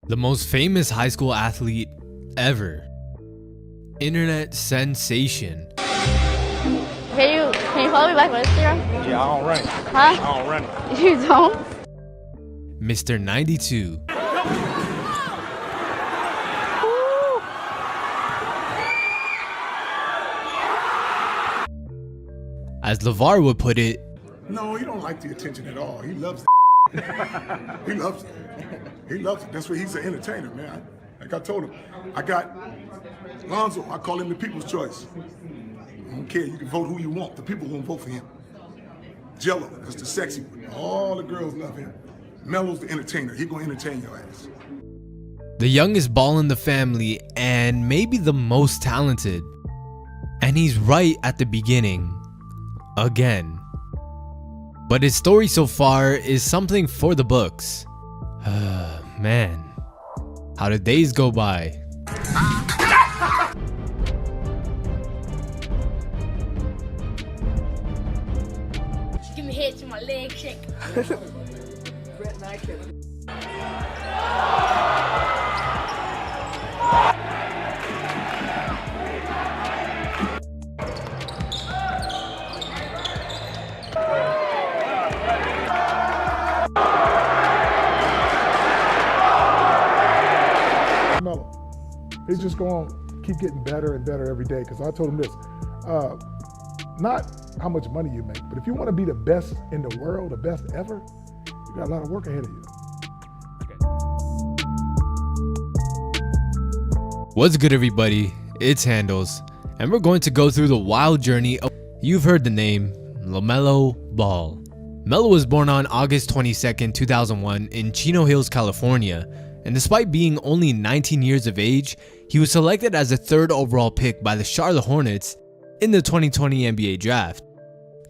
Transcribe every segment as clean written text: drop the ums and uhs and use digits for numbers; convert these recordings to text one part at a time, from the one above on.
The most famous high school athlete ever. Internet sensation. Can you follow me back on Instagram? Yeah, I don't run it. Huh? I don't run it. You don't? Mr. 92. As LaVar would put it, no, he don't like the attention at all. He loves it. He loves it. He loves it. That's why he's an entertainer, man. Like I told him, I got Lonzo. I call him the people's choice. I don't care. You can vote who you want. The people won't vote for him. Jello, that's the sexy one. All the girls love him. Melo's the entertainer. He gonna entertain your ass. the youngest ball in the family and maybe the most talented. And he's right at the beginning. Again. But his story so far is something for the books. Man, how the days go by. Give me hits in my leg shake. LaMelo. He's just going to keep getting better and better every day, because I told him this, not how much money you make, but if you want to be the best in the world, the best ever, you got a lot of work ahead of you. What's good, everybody? It's Handles, and we're going to go through the wild journey of, you've heard the name, LaMelo Ball. Melo was born on August 22nd, 2001 in Chino Hills, California, and despite being only 19 years of age, he was selected as the 3rd overall pick by the Charlotte Hornets in the 2020 NBA draft.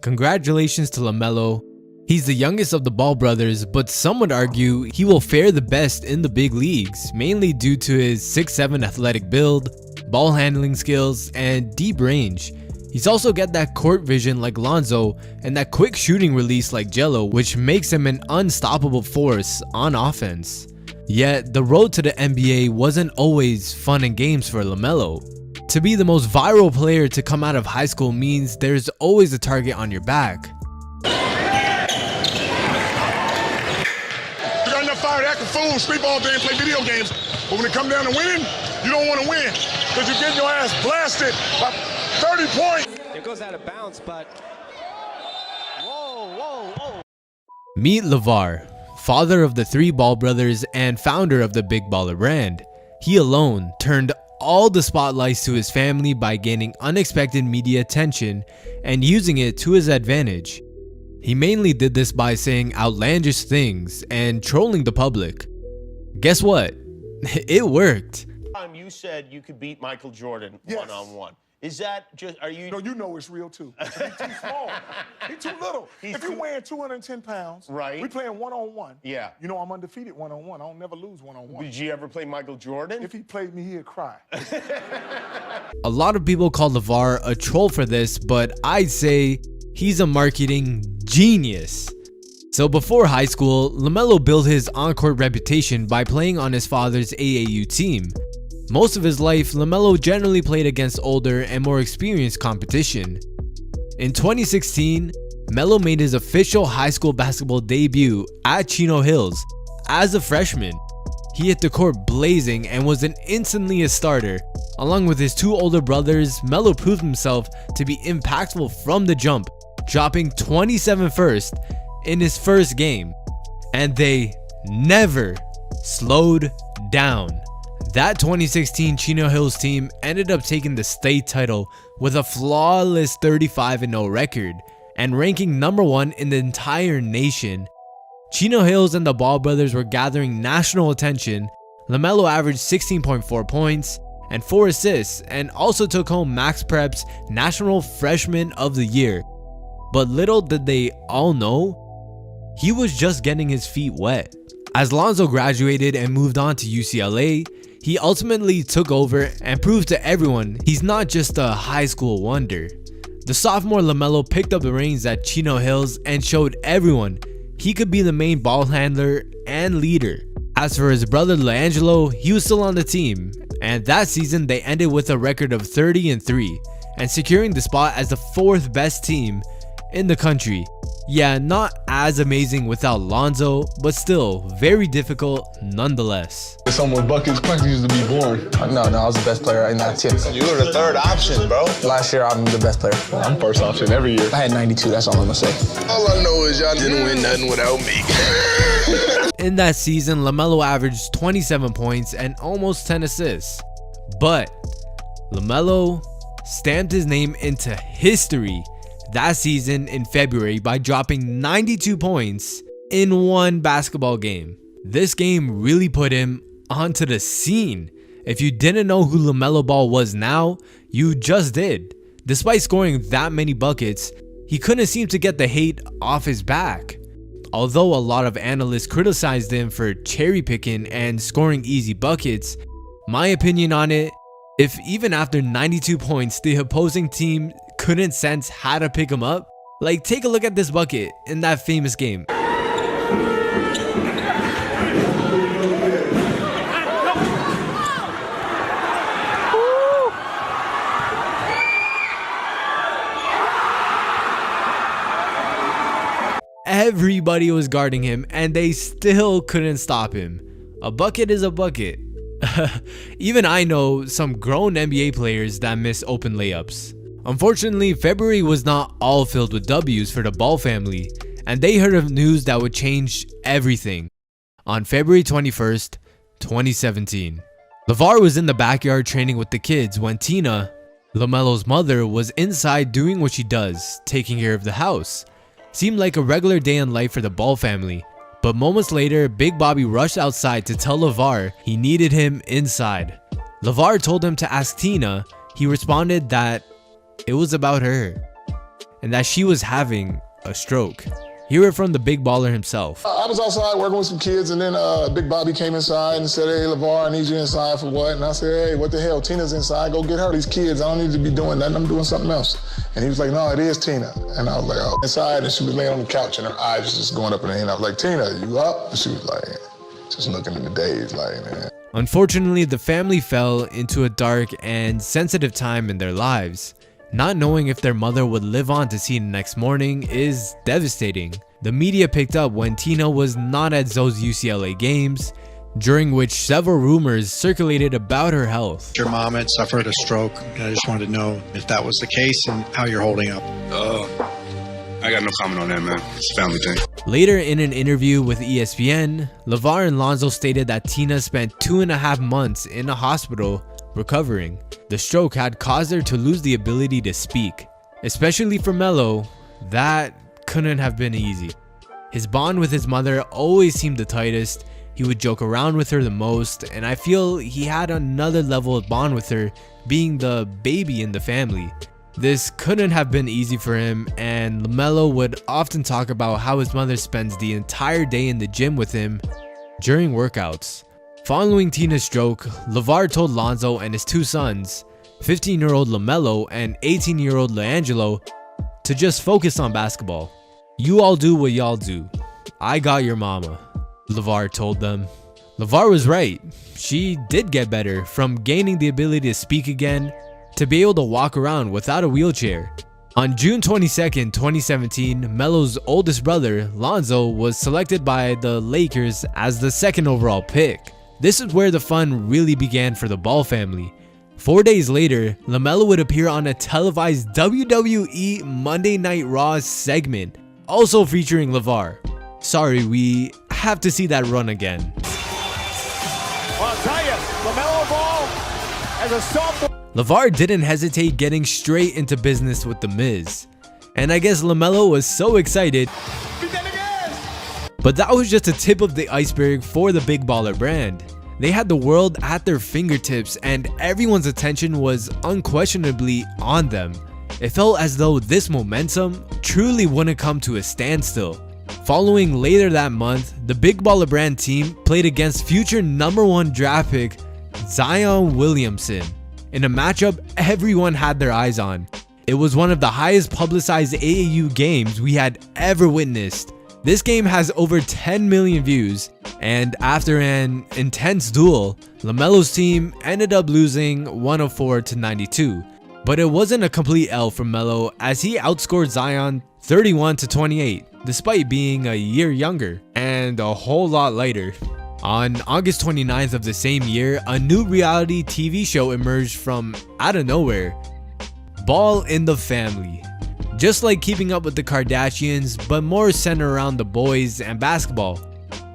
Congratulations to LaMelo. He's the youngest of the Ball brothers, but some would argue he will fare the best in the big leagues, mainly due to his 6'7" athletic build, ball handling skills, and deep range. He's also got that court vision like Lonzo and that quick shooting release like Jello, which makes him an unstoppable force on offense. Yet, the road to the NBA wasn't always fun and games for LaMelo. To be the most viral player to come out of high school means there's always a target on your back. You got enough fire to act a fool, sleep all day and play video games. But when it comes down to winning, you don't want to win. Because you're getting your ass blasted by 30 points. It goes out of bounds, but whoa. Meet LaVar, father of the 3 Ball brothers and founder of the Big Baller brand. He alone turned all the spotlights to his family by gaining unexpected media attention and using it to his advantage. He mainly did this by saying outlandish things and trolling the public. Guess what? It worked. You said you could beat Michael Jordan Yes. one-on-one. Is that just, are you? No, you know it's real too. He's too small. He's too little. If you're weighing 210 pounds, Right. we playing one-on-one. Yeah. You know I'm undefeated one-on-one. I don't never lose one-on-one. Did you ever play Michael Jordan? If he played me, he'd cry. A lot of people call LaVar a troll for this, but I'd say he's a marketing genius. So before high school, LaMelo built his on-court reputation by playing on his father's AAU team. Most of his life, LaMelo generally played against older and more experienced competition. In 2016, Melo made his official high school basketball debut at Chino Hills as a freshman. He hit the court blazing and was instantly a starter. Along with his 2 older brothers, Melo proved himself to be impactful from the jump, dropping 27 first in his first game. And they never slowed down. That 2016 Chino Hills team ended up taking the state title with a flawless 35-0 record and ranking number 1 in the entire nation. Chino Hills and the Ball brothers were gathering national attention. LaMelo averaged 16.4 points and 4 assists and also took home Max Prep's National Freshman of the Year. But little did they all know, he was just getting his feet wet. As Lonzo graduated and moved on to UCLA, he ultimately took over and proved to everyone he's not just a high school wonder. The sophomore LaMelo picked up the reins at Chino Hills and showed everyone he could be the main ball handler and leader. As for his brother LaAngelo, he was still on the team, and that season they ended with a record of 30-3 and securing the spot as the 4th best team in the country. Yeah, not as amazing without Lonzo, but still very difficult nonetheless. Someone buckets, Quincy used to be born. No, I was the best player in that team. You were the 3rd option, bro. Last year, I'm the best player. I'm first option every year. I had 92, that's all I'm gonna say. All I know is y'all didn't win nothing without me. In that season, LaMelo averaged 27 points and almost 10 assists. But LaMelo stamped his name into history that season in February by dropping 92 points in one basketball game. This game really put him onto the scene. If you didn't know who LaMelo Ball was now, you just did. Despite scoring that many buckets, he couldn't seem to get the hate off his back. Although a lot of analysts criticized him for cherry picking and scoring easy buckets, my opinion on it, if even after 92 points the opposing team couldn't sense how to pick him up, like take a look at this bucket in that famous game. Everybody was guarding him and they still couldn't stop him. A bucket is a bucket. Even I know some grown NBA players that miss open layups. Unfortunately, February was not all filled with W's for the Ball family, and they heard of news that would change everything. On February 21st, 2017, LaVar was in the backyard training with the kids when Tina, LaMelo's mother, was inside doing what she does, taking care of the house. Seemed like a regular day in life for the Ball family, but moments later, Big Bobby rushed outside to tell LaVar he needed him inside. LaVar told him to ask Tina. He responded that it was about her and that she was having a stroke. Hear it from the big baller himself. I was outside working with some kids, and then Big Bobby came inside and said, "Hey, LaVar, I need you inside for what?" And I said, "Hey, what the hell? Tina's inside. Go get her. These kids, I don't need to be doing nothing. I'm doing something else." And he was like, "No, it is Tina." And I was like, "Oh." Inside, and she was laying on the couch, and her eyes was just going up in the air. And I was like, "Tina, you up?" And she was like, just looking in the daze, like, man. Unfortunately, the family fell into a dark and sensitive time in their lives. Not knowing if their mother would live on to see the next morning is devastating. The media picked up when Tina was not at Zoe's UCLA games, during which several rumors circulated about her health. Your mom had suffered a stroke, and I just wanted to know if that was the case and how you're holding up. I got no comment on that, man. It's a family thing. Later in an interview with ESPN, LaVar and Lonzo stated that Tina spent 2.5 months in a hospital recovering. The stroke had caused her to lose the ability to speak. Especially for Melo, that couldn't have been easy. His bond with his mother always seemed the tightest. He would joke around with her the most, and I feel he had another level of bond with her, being the baby in the family. This couldn't have been easy for him, and LaMelo would often talk about how his mother spends the entire day in the gym with him during workouts. Following Tina's stroke, LaVar told Lonzo and his two sons, 15-year-old LaMelo and 18-year-old LaAngelo, to just focus on basketball. "You all do what y'all do. I got your mama," LaVar told them. LaVar was right. She did get better, from gaining the ability to speak again to be able to walk around without a wheelchair. On June 22nd, 2017, Melo's oldest brother, Lonzo, was selected by the Lakers as the 2nd overall pick. This is where the fun really began for the Ball family. 4 days later, LaMelo would appear on a televised WWE Monday Night Raw segment, also featuring LaVar. Sorry, we have to see that run again. Well, I'll tell you, LaMelo Ball, as a sophomore. LaVar didn't hesitate getting straight into business with The Miz. And I guess LaMelo was so excited. But that was just a tip of the iceberg for the Big Baller brand. They had the world at their fingertips and everyone's attention was unquestionably on them. It felt as though this momentum truly wouldn't come to a standstill. Following later that month, the Big Baller brand team played against future #1 draft pick Zion Williamson in a matchup everyone had their eyes on. It was one of the highest publicized AAU games we had ever witnessed. This game has over 10 million views, and after an intense duel, LaMelo's team ended up losing 104-92. But it wasn't a complete L for Melo, as he outscored Zion 31-28, despite being a year younger and a whole lot lighter. On August 29th of the same year, a new reality TV show emerged from out of nowhere, Ball in the Family. Just like Keeping Up with the Kardashians, but more centered around the boys and basketball.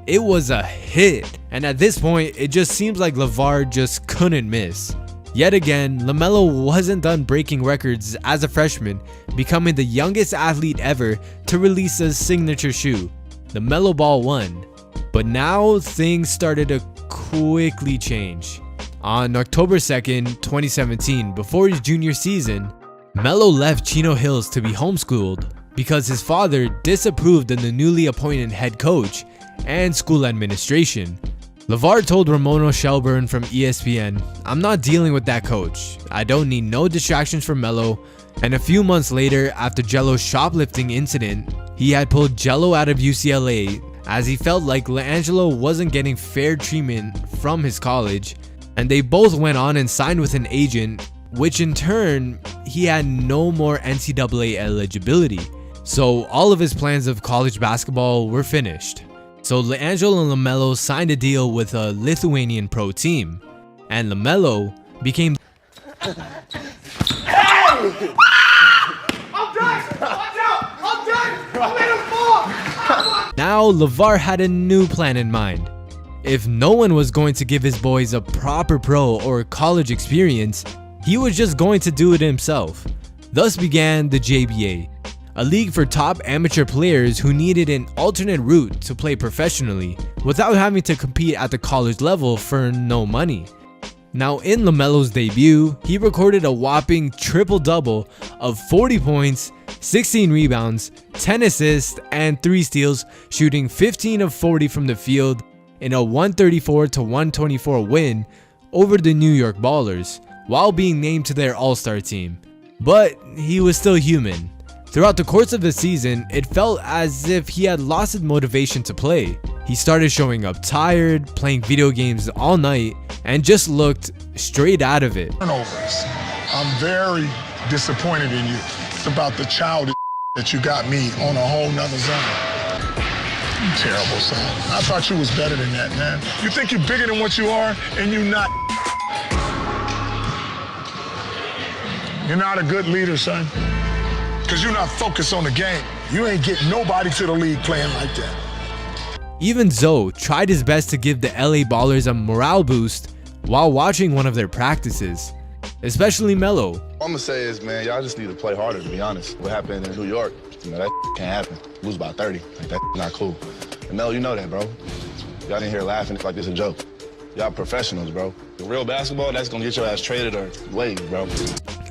It was a hit, and at this point, it just seems like LaVar just couldn't miss. Yet again, LaMelo wasn't done breaking records as a freshman, becoming the youngest athlete ever to release a signature shoe, the Melo Ball 1. But now things started to quickly change. On October 2nd, 2017, before his junior season, Melo left Chino Hills to be homeschooled because his father disapproved of the newly appointed head coach and school administration. LaVar told Ramona Shelburne from ESPN, "I'm not dealing with that coach. I don't need no distractions from Melo." And a few months later, after Jello's shoplifting incident, he had pulled Jello out of UCLA as he felt like LaAngelo wasn't getting fair treatment from his college, and they both went on and signed with an agent, which in turn, he had no more NCAA eligibility. So all of his plans of college basketball were finished. So LaAngelo and LaMelo signed a deal with a Lithuanian pro team, and LaMelo became Now LaVar had a new plan in mind. If no one was going to give his boys a proper pro or college experience, he was just going to do it himself. Thus began the JBA, a league for top amateur players who needed an alternate route to play professionally without having to compete at the college level for no money. Now in LaMelo's debut, he recorded a whopping triple-double of 40 points, 16 rebounds, 10 assists, and 3 steals, shooting 15 of 40 from the field in a 134-124 win over the New York Ballers, while being named to their All-Star team. But he was still human. Throughout the course of the season, it felt as if he had lost his motivation to play. He started showing up tired, playing video games all night, and just looked straight out of it. Turnovers. I'm very disappointed in you. It's about the childish that you got me on a whole nother zone. You terrible, son. I thought you was better than that, man. You think you're bigger than what you are, and you're not. You're not a good leader, son. Because you're not focused on the game. You ain't getting nobody to the league playing like that. Even Zoe tried his best to give the LA Ballers a morale boost while watching one of their practices, especially Melo. All I'm gonna say is, man, y'all just need to play harder, to be honest. What happened in New York, that can't happen. Lose by 30, like that's not cool. And Melo, you know that, bro. Y'all in here laughing like this a joke. Y'all professionals, bro. The real basketball, that's gonna get your ass traded or waived, bro.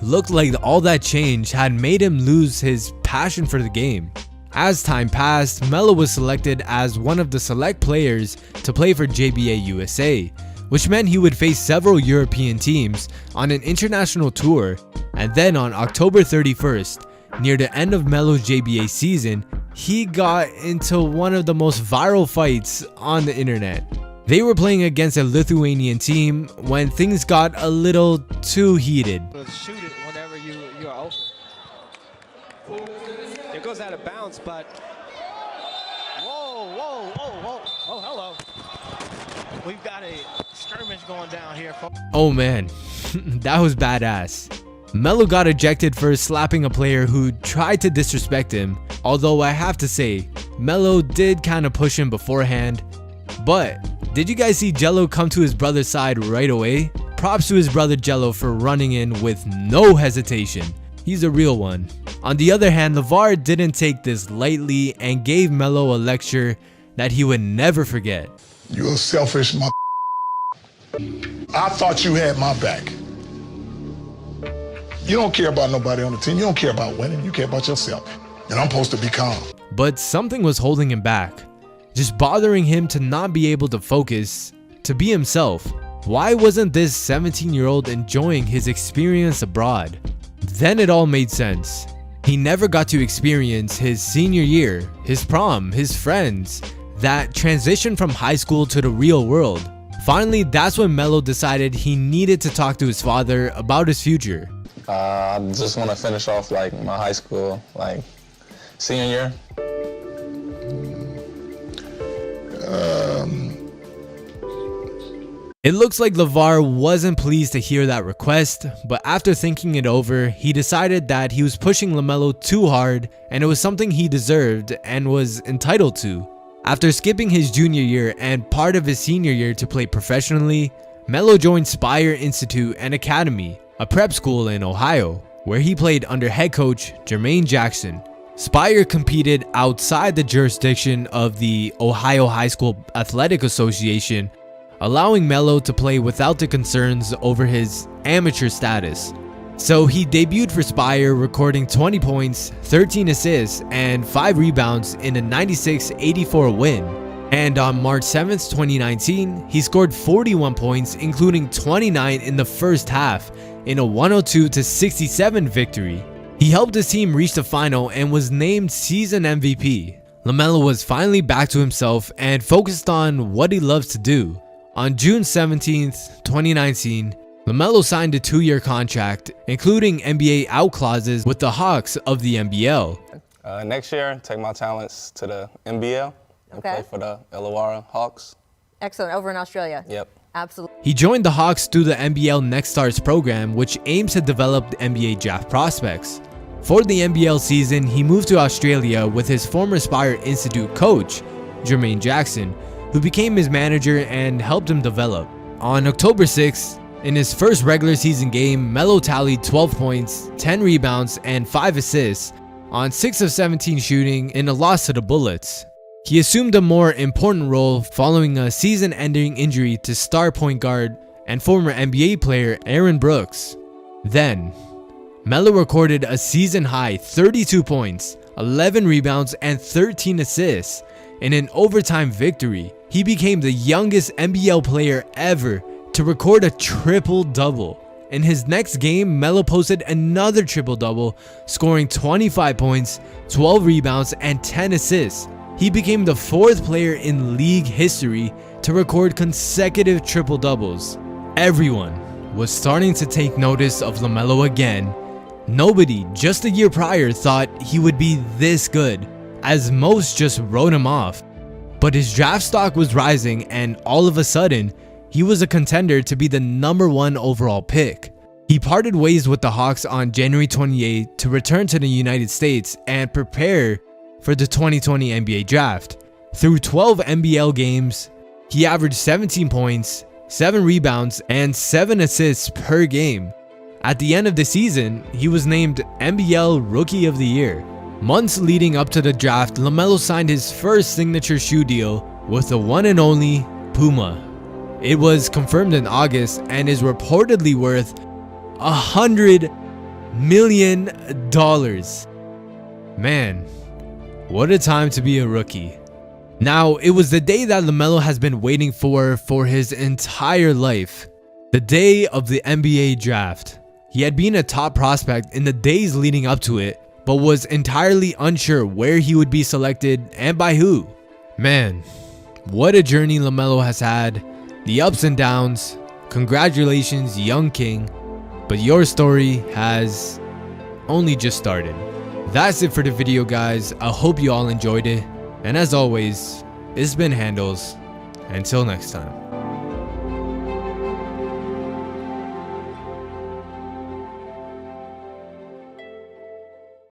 Looked like all that change had made him lose his passion for the game. As time passed, Melo was selected as one of the select players to play for JBA USA, which meant he would face several European teams on an international tour. And then on October 31st, near the end of Melo's JBA season, he got into one of the most viral fights on the internet. They were playing against a Lithuanian team when things got a little too heated. Shoot it whenever you're open. It goes out of bounds, but whoa. Oh, hello. We've got a skirmish going down here, folks. Oh man, that was badass. Melo got ejected for slapping a player who tried to disrespect him, although I have to say, Melo did kind of push him beforehand. But did you guys see Jello come to his brother's side right away? Props to his brother Jello for running in with no hesitation. He's a real one. On the other hand, LaVar didn't take this lightly and gave Melo a lecture that he would never forget. You're a selfish mother. I thought you had my back. You don't care about nobody on the team. You don't care about winning. You care about yourself. And I'm supposed to be calm. But something was holding him back. Just bothering him to not be able to focus, to be himself. Why wasn't this 17-year-old enjoying his experience abroad? Then it all made sense. He never got to experience his senior year, his prom, his friends, that transition from high school to the real world. Finally, that's when Melo decided he needed to talk to his father about his future. I just want to finish off like my high school, like senior year. It looks like LaVar wasn't pleased to hear that request, but after thinking it over, he decided that he was pushing LaMelo too hard and it was something he deserved and was entitled to. After skipping his junior year and part of his senior year to play professionally, Melo joined Spire Institute and Academy, a prep school in Ohio, where he played under head coach Jermaine Jackson. Spire competed outside the jurisdiction of the Ohio High School Athletic Association, allowing Melo to play without the concerns over his amateur status. So he debuted for Spire, recording 20 points, 13 assists, and 5 rebounds in a 96-84 win. And on March 7th, 2019, he scored 41 points, including 29 in the first half, in a 102-67 victory. He helped his team reach the final and was named season MVP. LaMelo was finally back to himself and focused on what he loves to do. On June 17th, 2019, LaMelo signed a 2-year contract, including NBA out clauses with the Hawks of the NBL. Next year, take my talents to the NBL and play for the LaVar Hawks. Excellent. Over in Australia. Yep. Absolutely. He joined the Hawks through the NBL Next Stars program, which aims to develop the NBA draft prospects. For the NBL season, he moved to Australia with his former Spire Institute coach, Jermaine Jackson, who became his manager and helped him develop. On October 6th, in his first regular season game, Melo tallied 12 points, 10 rebounds, and 5 assists on 6 of 17 shooting in a loss to the Bullets. He assumed a more important role following a season-ending injury to star point guard and former NBA player Aaron Brooks. Then, Melo recorded a season-high 32 points, 11 rebounds, and 13 assists in an overtime victory. He became the youngest NBL player ever to record a triple-double. In his next game, Melo posted another triple-double, scoring 25 points, 12 rebounds, and 10 assists. He became the 4th player in league history to record consecutive triple-doubles. Everyone was starting to take notice of LaMelo again. Nobody just a year prior thought he would be this good, as most just wrote him off. But his draft stock was rising, and all of a sudden, he was a contender to be the #1 overall pick. He parted ways with the Hawks on January 28 to return to the United States and prepare for the 2020 NBA draft. Through 12 NBL games, he averaged 17 points, 7 rebounds, and 7 assists per game. At the end of the season, he was named NBL Rookie of the Year. Months leading up to the draft, LaMelo signed his first signature shoe deal with the one and only Puma. It was confirmed in August and is reportedly worth $100 million. Man, what a time to be a rookie. Now, it was the day that LaMelo has been waiting for his entire life. The day of the NBA draft. He had been a top prospect in the days leading up to it, but was entirely unsure where he would be selected and by who. Man, what a journey LaMelo has had. The ups and downs. Congratulations, young king. But your story has only just started. That's it for the video, guys. I hope you all enjoyed it. And as always, it's been Handles. Until next time.